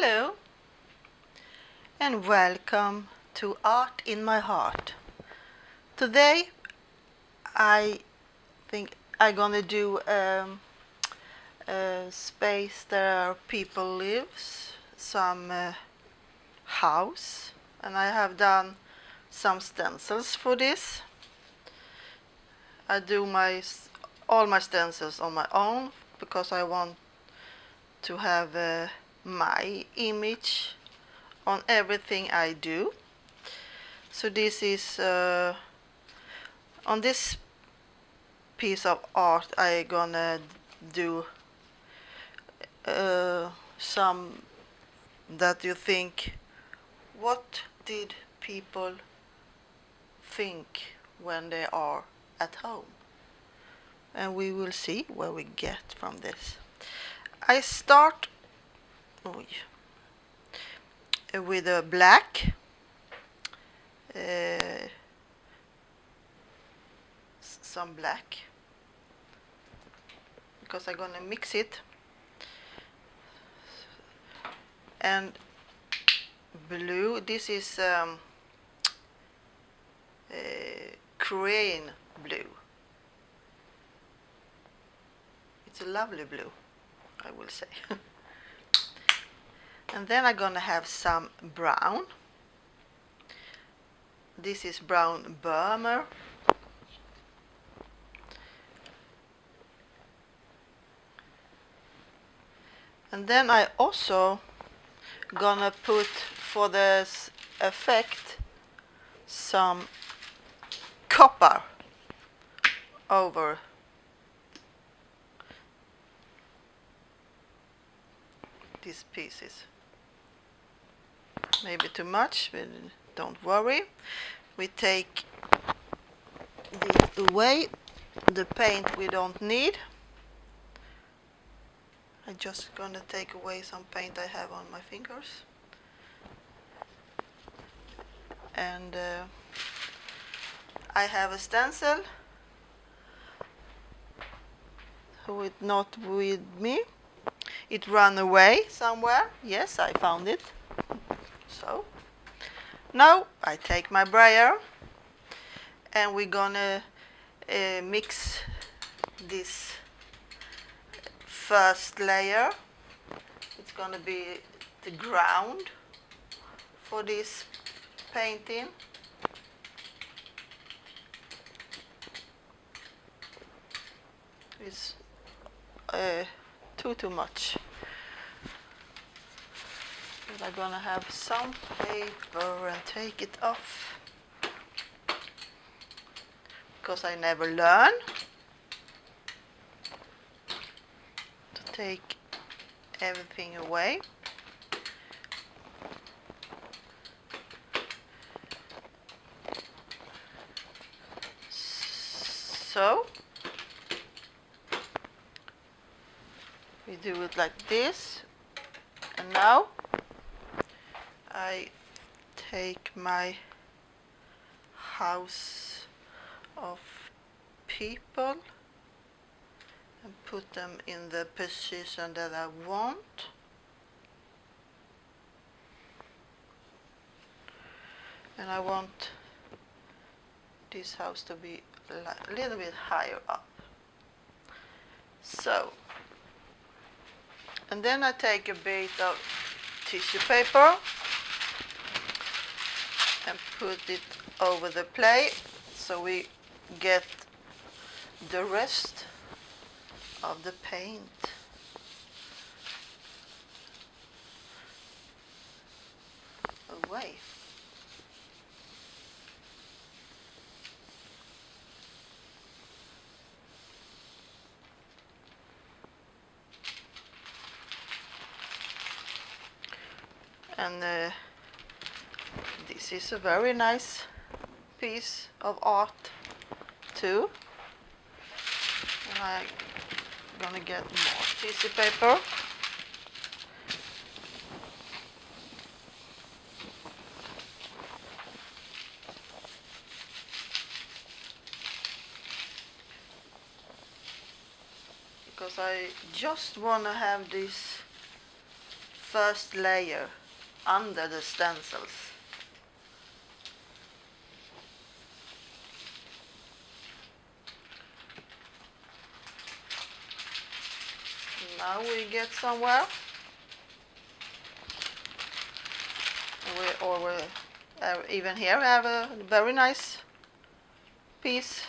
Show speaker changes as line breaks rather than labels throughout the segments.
Hello and welcome to Art in My Heart. Today I think I'm gonna do a space where people lives, some house, and I have done some stencils for this. I do all my stencils on my own because I want to have my image on everything I do. So this is on this piece of art I gonna do some that you think, what did people think when they are at home? And we will see where we get from this. I start with a black, some black, because I'm gonna mix it, and blue. This is crayon blue. It's a lovely blue, I will say. And then I'm gonna have some brown. This is brown Burma. And then I also gonna put, for this effect, some copper over these pieces. Maybe too much, but don't worry. We take this away, the paint we don't need. I'm just gonna take away some paint I have on my fingers. And I have a stencil who is not with me. It ran away somewhere. Yes, I found it. So now I take my brayer and we're gonna mix this first layer. It's gonna be the ground for this painting. It's too much. But I'm gonna have some paper and take it off, because I never learn to take everything away. So we do it like this, and now I take my house of people and put them in the position that I want. And I want this house to be a little bit higher up. So, and then I take a bit of tissue paper and put it over the plate so we get the rest of the paint away. And this is a very nice piece of art too. And I'm gonna get more tissue paper. Because I just wanna have this first layer under the stencils. Now we get somewhere. Even here we have a very nice piece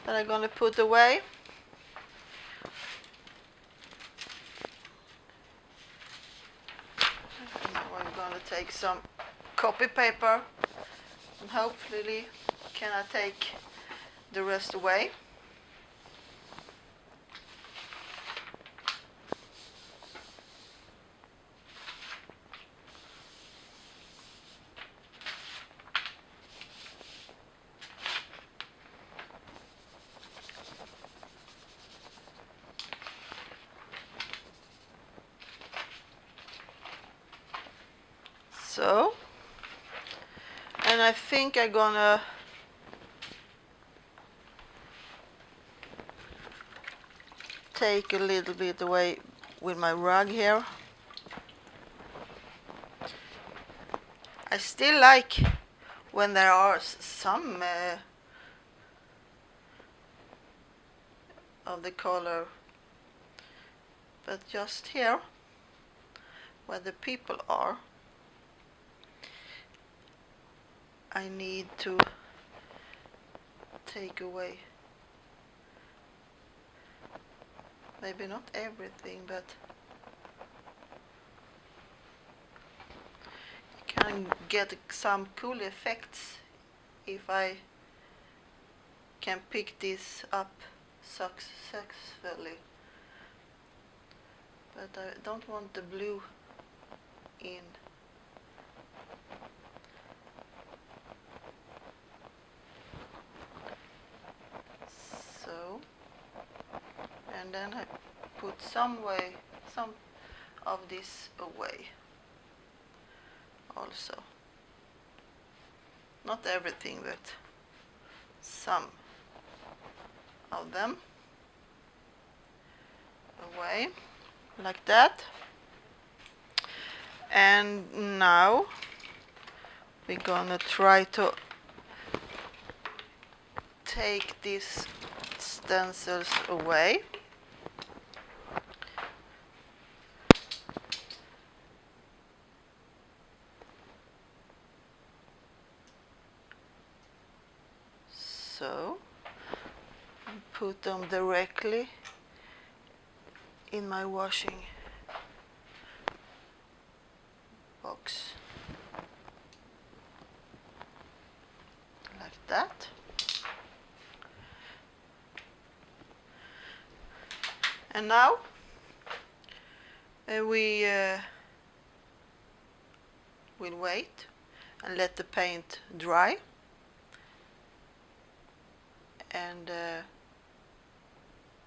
that I'm going to put away. Now I'm going to take some copy paper and hopefully can I take the rest away. So, and I think I'm gonna take a little bit away with my rug here. I still like when there are some of the color, but just here where the people are, I need to take away, maybe not everything, but you can get some cool effects if I can pick this up successfully. But I don't want the blue in. So, and then I put some of this away also. Not everything, but some of them away, like that. And now we're gonna try to take these stencils away. So, put them directly in my washing box, like that. And now we will wait and let the paint dry, and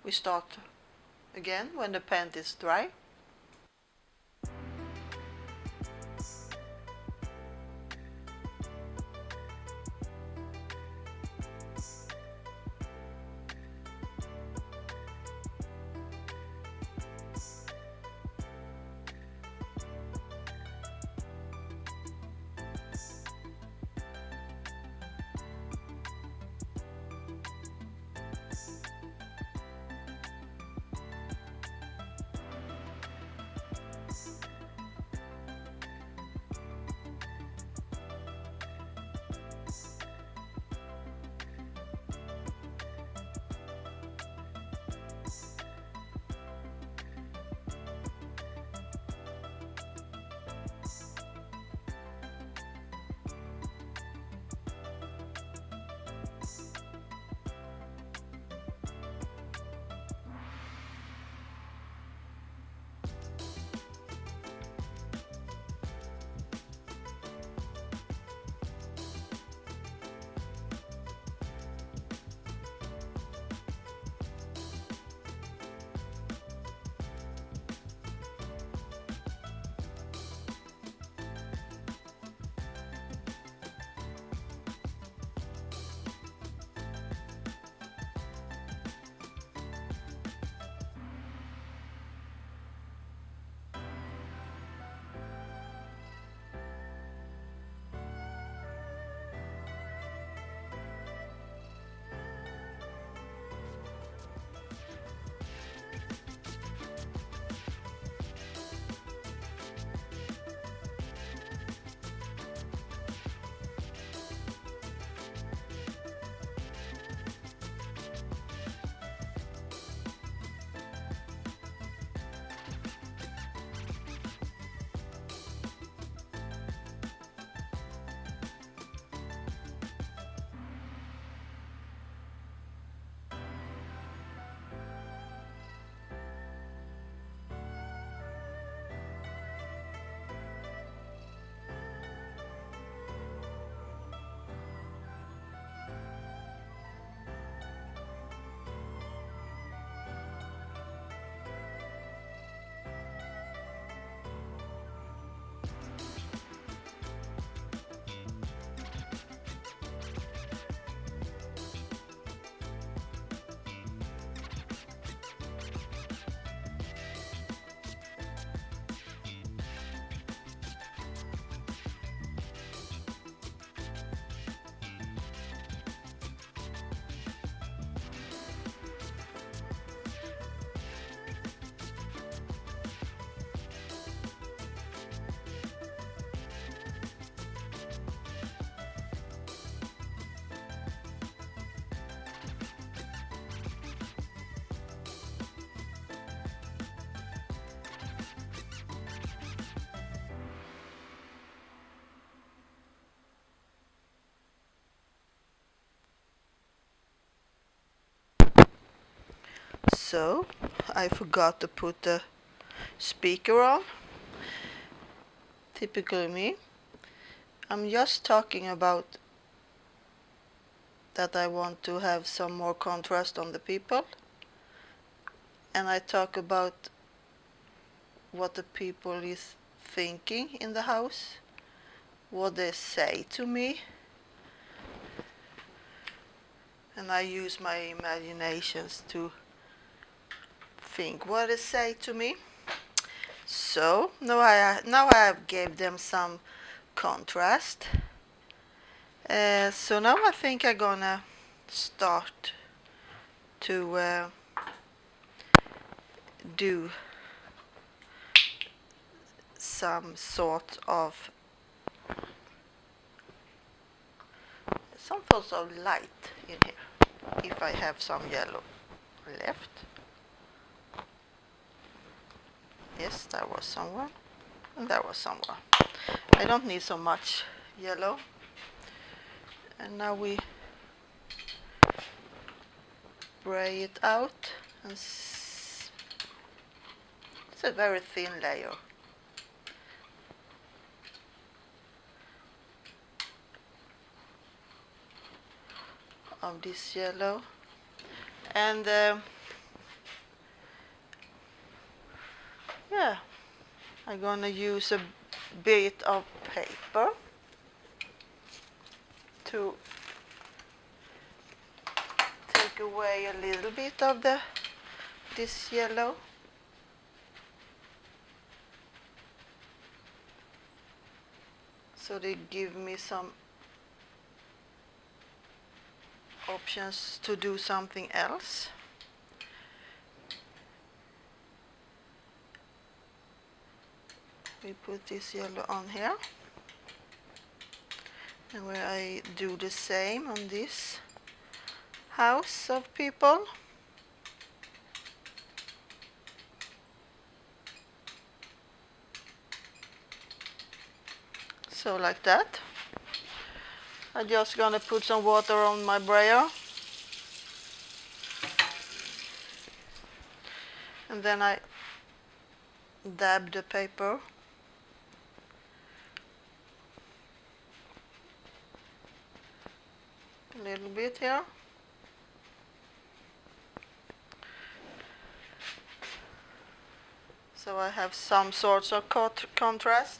we start again when the paint is dry. So I forgot to put the speaker on. Typically me. I'm just talking about that I want to have some more contrast on the people, and I talk about what the people is thinking in the house, what they say to me, and I use my imaginations to think what they say to me. So now I gave them some contrast. So now I think I'm gonna start to do some sort of light in here, if I have some yellow left. Yes, there was someone, and there was someone. I don't need so much yellow. And now we spray it out, and it's a very thin layer. Of this yellow, and yeah, I'm gonna use a bit of paper to take away a little bit of this yellow. So they give me some options to do something else. We put this yellow on here, and where I do the same on this house of people. So like that. I'm just gonna put some water on my brayer, and then I dab the paper a little bit here. So I have some sorts of contrast.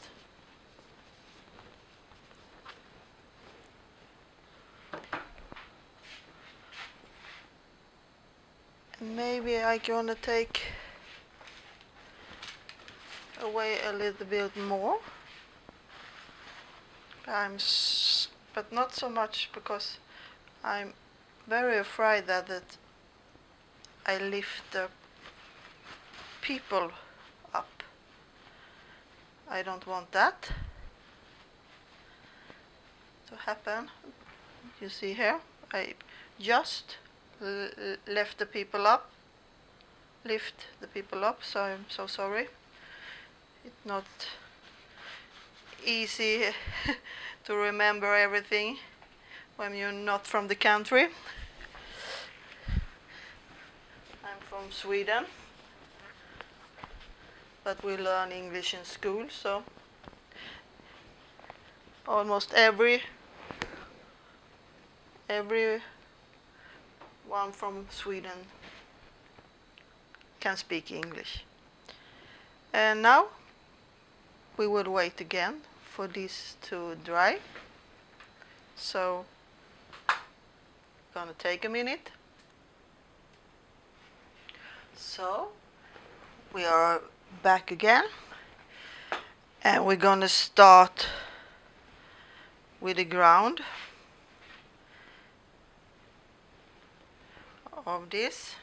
And maybe I'm gonna take away a little bit more. But not so much, because I'm very afraid that I lift the people up. I don't want that to happen. You see here, I just lift the people up, so I'm so sorry. It's not easy to remember everything when you're not from the country. I'm from Sweden, but we learn English in school, so almost everyone from Sweden can speak English. And now we will wait again for this to dry. So gonna take a minute. So we are back again, and we're gonna start with the ground of this,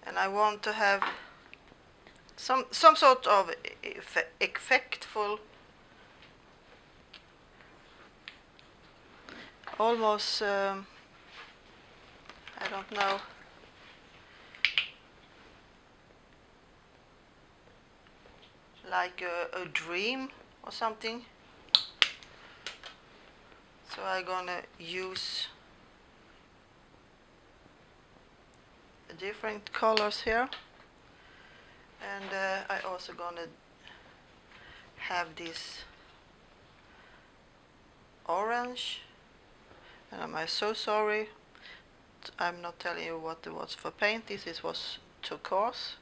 and I want to have some sort of effectful, almost I don't know, like a dream or something. So I'm gonna use different colors here, and I also gonna have this orange, and I'm so sorry, I'm not telling you what it was for paint. This was turquoise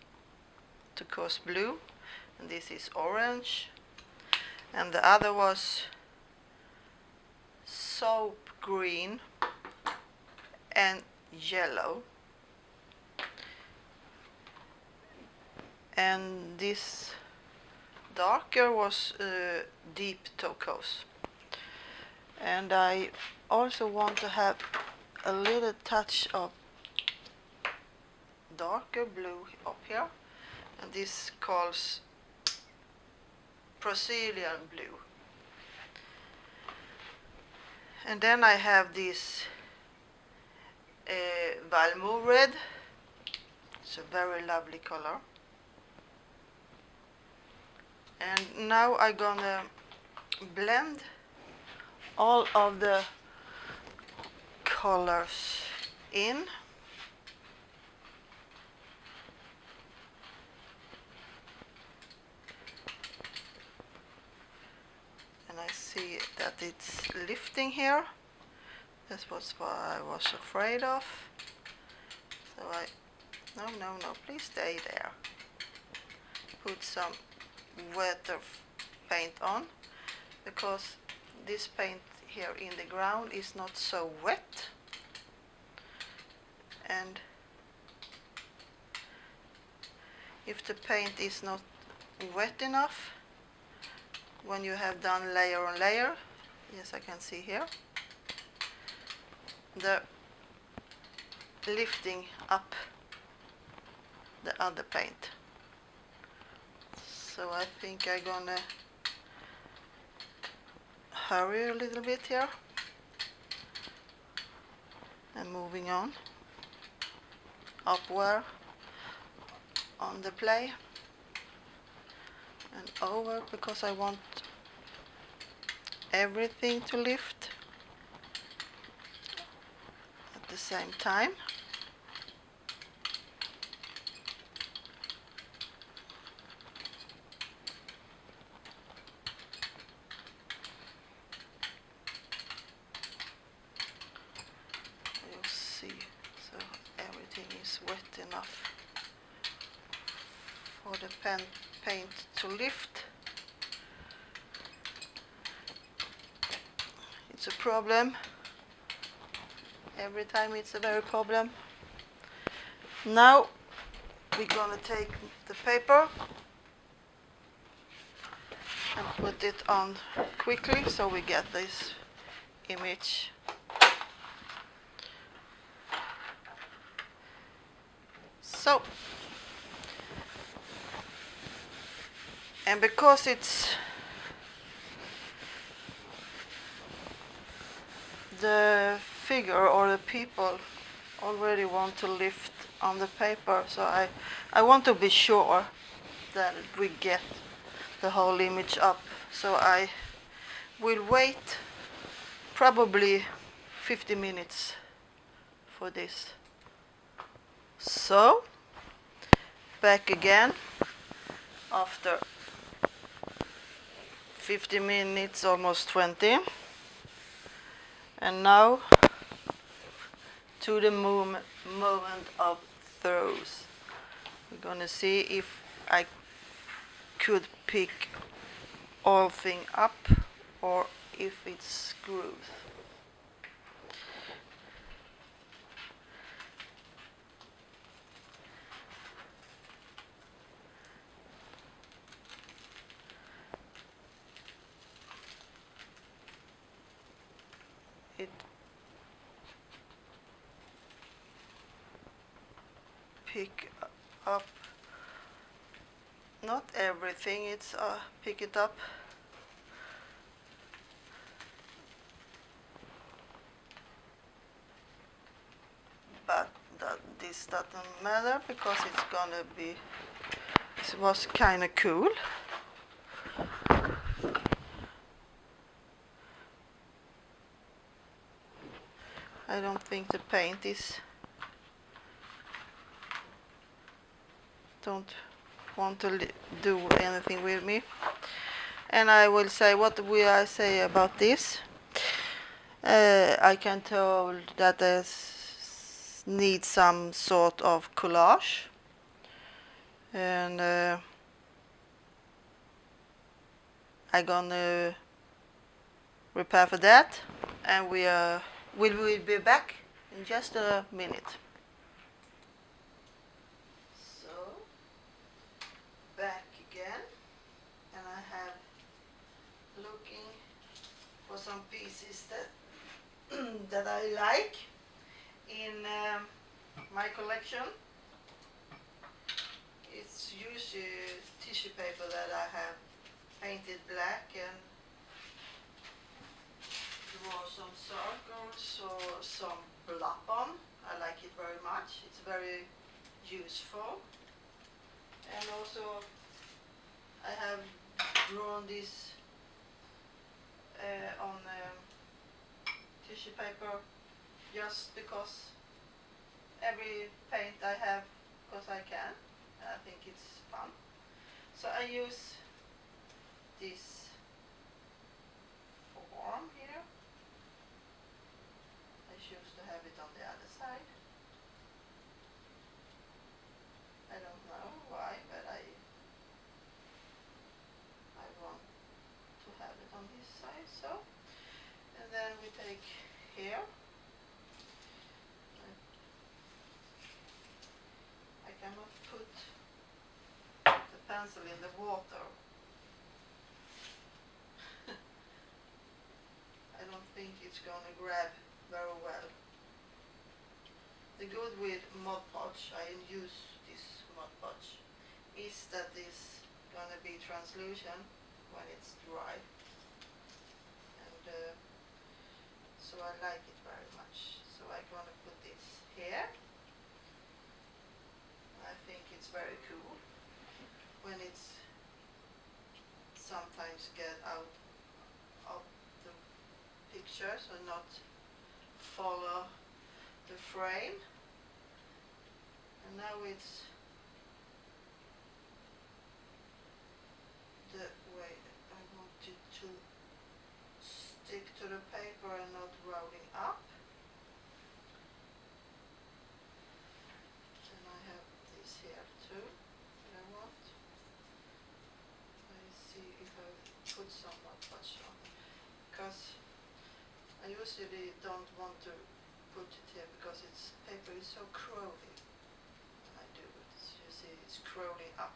blue, and this is orange, and the other was soap green and yellow, and this darker was deep turquoise. And I also want to have a little touch of darker blue up here, and this calls Brazilian blue. And then I have this Valmo red. It's a very lovely color. And now I'm gonna blend all of the colors in. And I see that it's lifting here. This was what I was afraid of. So no, please stay there. Put some wetter paint on, because this paint here in the ground is not so wet, and if the paint is not wet enough, when you have done layer on layer, yes, I can see here, the lifting up the other paint. So I think I'm gonna hurry a little bit here and moving on upward on the play and over, because I want everything to lift at the same time. You'll see, so everything is wet enough for the paint to lift. It's a problem. Every time it's a very problem. Now we're gonna take the paper and put it on quickly so we get this image. So, and because it's the figure or the people already want to lift on the paper, so I want to be sure that we get the whole image up, so I will wait probably 50 minutes for this. So back again after 50 minutes, almost 20, and now to the moment of throws. We're gonna see if I could pick all thing up or if it's screws. It pick up not everything, it's pick it up. But this doesn't matter because it's gonna be, it was kinda cool. I don't think the paint is don't want to do anything with me. And I will say, what will I say about this? I can tell that this needs some sort of collage, and I'm gonna prepare for that, and we'll be back in just a minute. So, back again, and I have looking for some pieces that that I like in my collection. It's usually tissue paper that I have painted black and draw some circles or some blob on. I like it very much. It's very useful. And also I have drawn this on tissue paper just because every paint I have because I can. And I think it's fun. So I use this form here. I choose to have it on the other side. I don't know why, but I want to have it on this side, so. And then we take here. I cannot put the pencil in the water. I don't think it's gonna grab very well. The good with Mod Podge, I use this Mod Podge, is that it's gonna be translucent when it's dry. And so I like it very much. So I'm gonna put this here. I think it's very cool when it's sometimes get out of the pictures and not follow the frame. And now it's the way I want it to stick to the paper and not rolling up. And I have this here too that I want. I see if I put some Mod Podge on, because I usually don't want to put it here because its paper is so curly. And I do it. You see, it's curling up.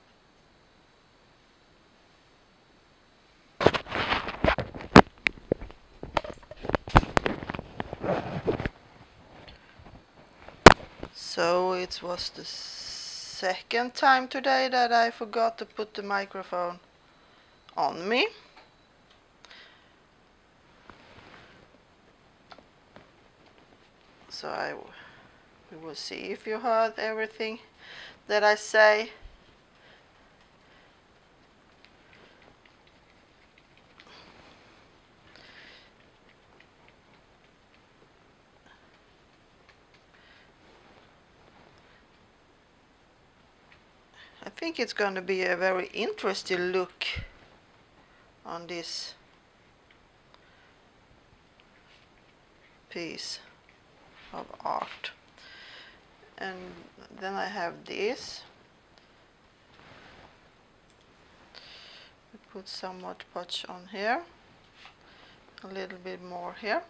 So it was the second time today that I forgot to put the microphone on me. So we will see if you heard everything that I say. I think it's going to be a very interesting look on this piece of art. And then I have this. Put some Mod Podge on here, a little bit more here.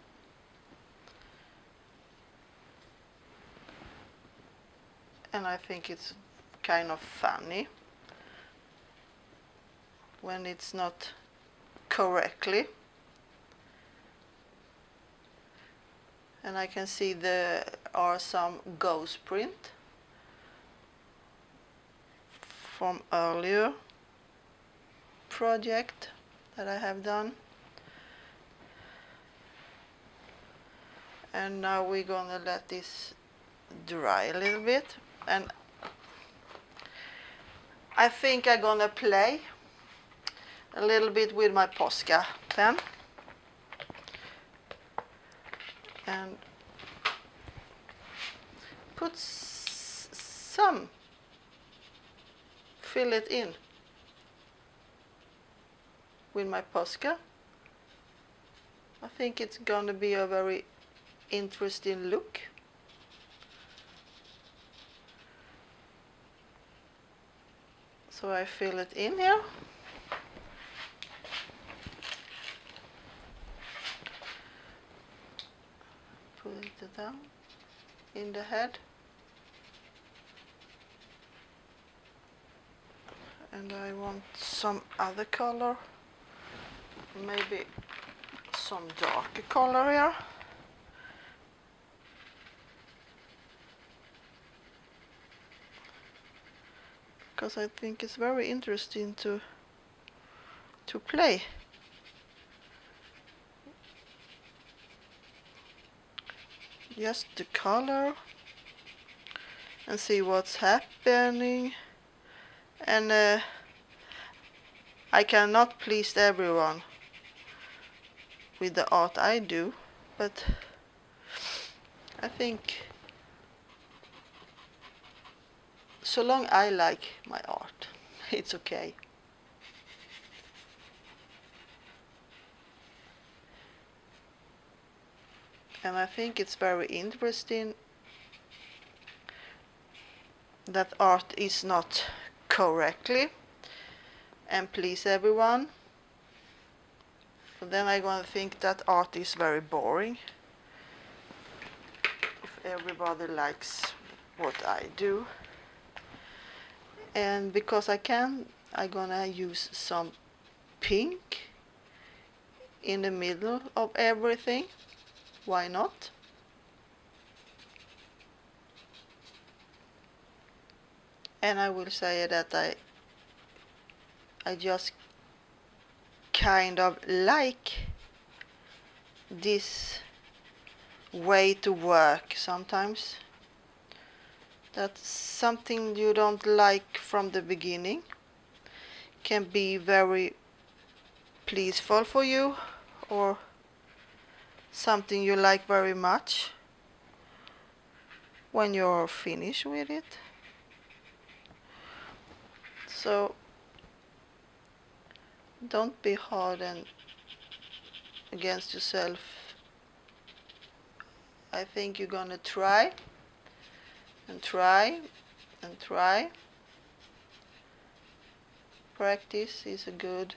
And I think it's kind of funny when it's not correctly. And I can see there are some ghost print from earlier project that I have done. And now we're gonna let this dry a little bit, and I think I'm gonna play a little bit with my Posca pen and put some fill it in with my Posca. I think it's gonna be a very interesting look. So I fill it in here. Put it down in the head. And I want some other color. Maybe some darker color here. Because I think it's very interesting to play. Just the color and see what's happening. And I cannot please everyone with the art I do, but I think so long I like my art, it's okay. And I think it's very interesting that art is not correctly and please everyone. Then I'm gonna think that art is very boring. If everybody likes what I do. And because I can, I'm gonna use some pink in the middle of everything. Why not? And I will say that I just kind of like this way to work sometimes. That's something you don't like from the beginning. Can be very pleaseful for you, or something you like very much when you're finished with it. So don't be hard and against yourself. I think you're gonna try and try and try. Practice is a good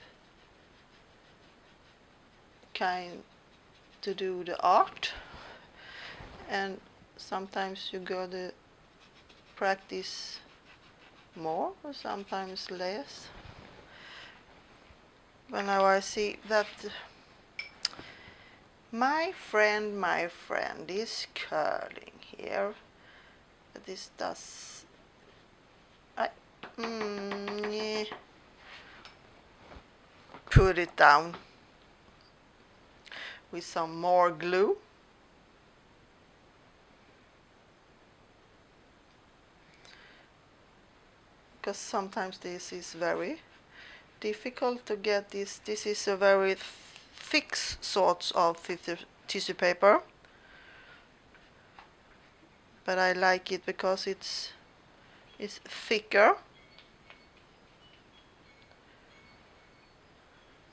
kind to do the art, and sometimes you gotta practice more or sometimes less. But now I see that my friend is curling here. This does yeah. Put it down with some more glue. Because sometimes this is very difficult to get this. This is a very thick sort of tissue paper. But I like it because it's thicker.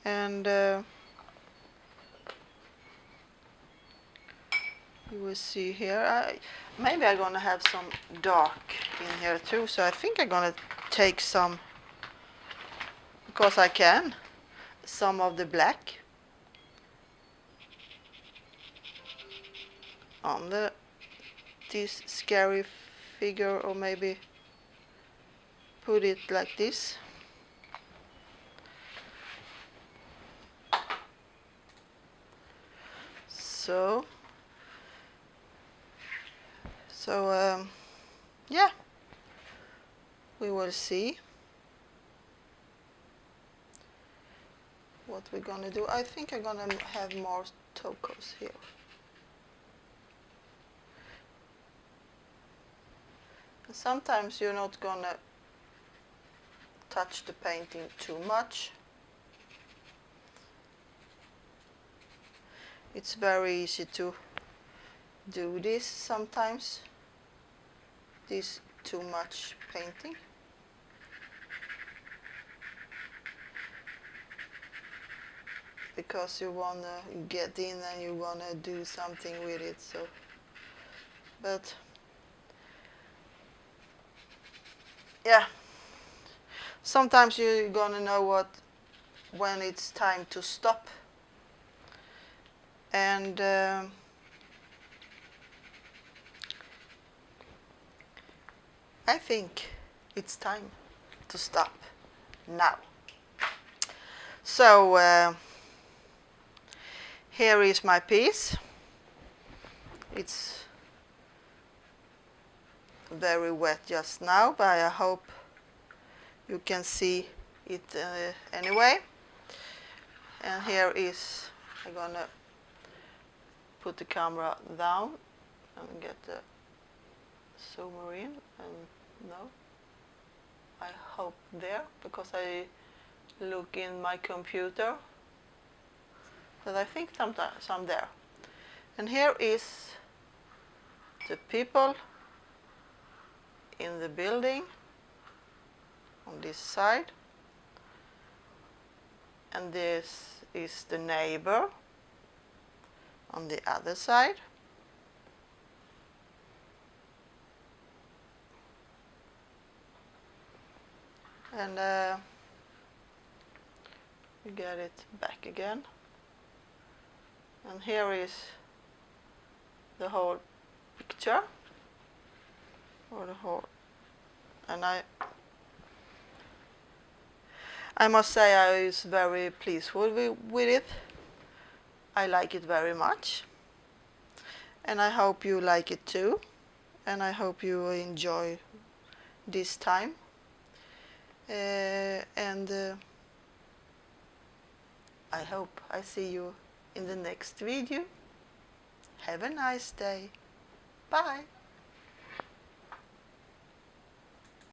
And you will see here. Maybe I'm gonna have some dark in here too. So I think I'm gonna take some, because I can, some of the black on this scary figure, or maybe put it like this. So yeah, we will see what we're gonna do. I think I'm gonna have more tocos here. Sometimes you're not gonna touch the painting too much. It's very easy to do this sometimes, this too much painting. because you wanna get in and you wanna do something with it. So, but yeah, sometimes you're gonna know when it's time to stop. And I think it's time to stop now. So here is my piece. It's very wet just now, but I hope you can see it anyway. And here is, I'm gonna put the camera down and get the zoomer in, and no, I hope there, because I look in my computer, but I think some there. And here is the people in the building on this side, and this is the neighbor on the other side. And we get it back again. And here is the whole picture, or the whole. And I must say I was very pleased with it. I like it very much, and I hope you like it too, and I hope you enjoy this time. And I hope I see you in the next video. Have a nice day. Bye.